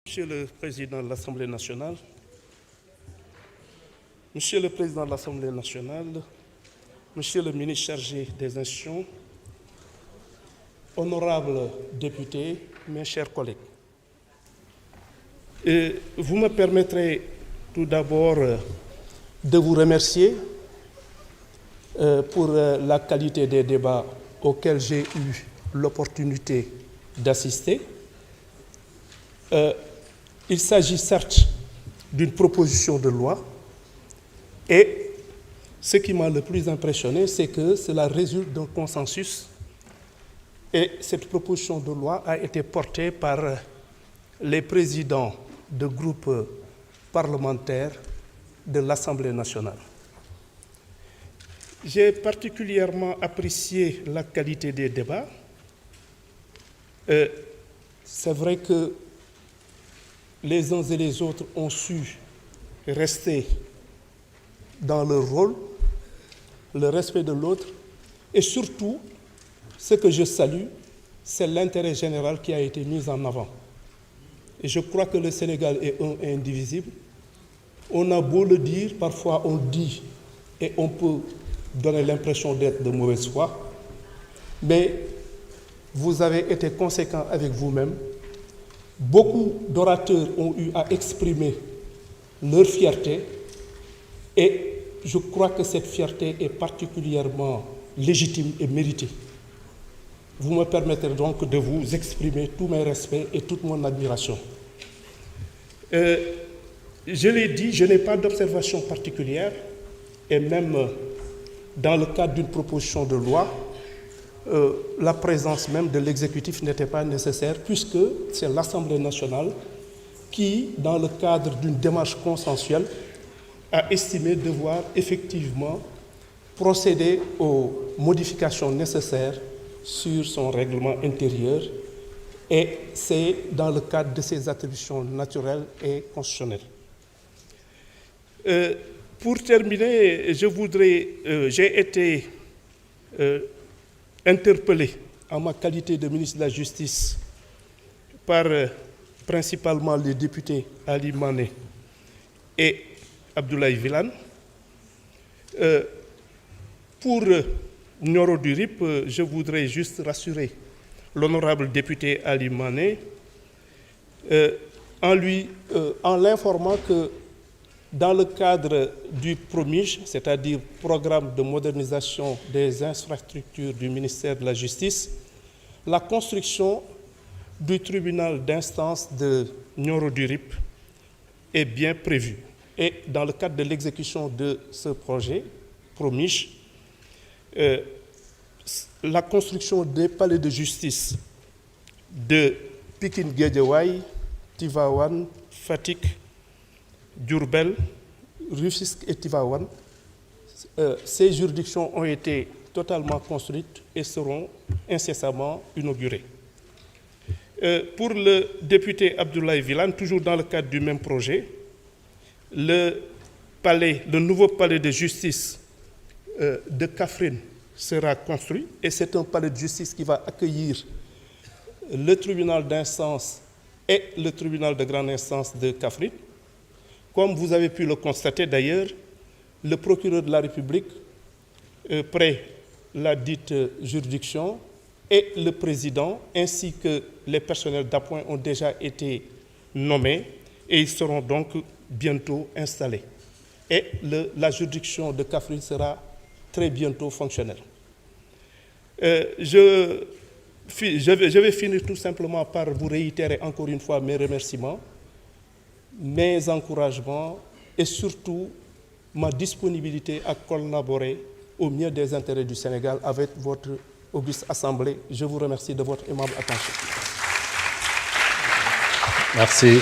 Monsieur le Président de l'Assemblée nationale, Monsieur le Président de l'Assemblée nationale, Monsieur le ministre chargé des institutions, honorables députés, mes chers collègues. Vous me permettrez tout d'abord de vous remercier pour la qualité des débats auxquels j'ai eu l'opportunité d'assister. Il s'agit certes d'une proposition de loi et ce qui m'a le plus impressionné, c'est que cela résulte d'un consensus et cette proposition de loi a été portée par les présidents de groupes parlementaires de l'Assemblée nationale. J'ai particulièrement apprécié la qualité des débats. C'est vrai que les uns et les autres ont su rester dans leur rôle, le respect de l'autre, et surtout, ce que je salue, c'est l'intérêt général qui a été mis en avant. Et je crois que le Sénégal est un et indivisible. On a beau le dire, parfois on dit, et on peut donner l'impression d'être de mauvaise foi, mais vous avez été conséquent avec vous-même. Beaucoup d'orateurs ont eu à exprimer leur fierté et je crois que cette fierté est particulièrement légitime et méritée. Vous me permettrez donc de vous exprimer tous mes respects et toute mon admiration. Je l'ai dit, je n'ai pas d'observation particulière et même dans le cadre d'une proposition de loi, la présence même de l'exécutif n'était pas nécessaire puisque c'est l'Assemblée nationale qui, dans le cadre d'une démarche consensuelle, a estimé devoir effectivement procéder aux modifications nécessaires sur son règlement intérieur et c'est dans le cadre de ses attributions naturelles et constitutionnelles. Pour terminer, j'ai été interpellé en ma qualité de ministre de la Justice par principalement les députés Ali Mané et Abdoulaye Wilane. Pour Nioro du Rip, je voudrais juste rassurer l'honorable député Ali Mané en l'informant que dans le cadre du PROMIJ, c'est-à-dire Programme de modernisation des infrastructures du ministère de la Justice, la construction du tribunal d'instance de Nioro du Rip est bien prévue. Et dans le cadre de l'exécution de ce projet, PROMIJ, la construction des palais de justice de Pikine Guédiawaye, Tivaouane, Fatick, Diourbel, Rufisque et Tivaouane, ces juridictions ont été totalement construites et seront incessamment inaugurées. Pour le député Abdoulaye Wilane, toujours dans le cadre du même projet, le nouveau palais de justice de Kaffrine sera construit et c'est un palais de justice qui va accueillir le tribunal d'instance et le tribunal de grande instance de Kaffrine. Comme vous avez pu le constater d'ailleurs, le procureur de la République, près la dite juridiction, et le président, ainsi que les personnels d'appoint ont déjà été nommés et ils seront donc bientôt installés. Et la juridiction de Kaffrine sera très bientôt fonctionnelle. Je vais finir tout simplement par vous réitérer encore une fois mes remerciements, mes encouragements et surtout ma disponibilité à collaborer au mieux des intérêts du Sénégal avec votre auguste Assemblée. Je vous remercie de votre aimable attention. Merci.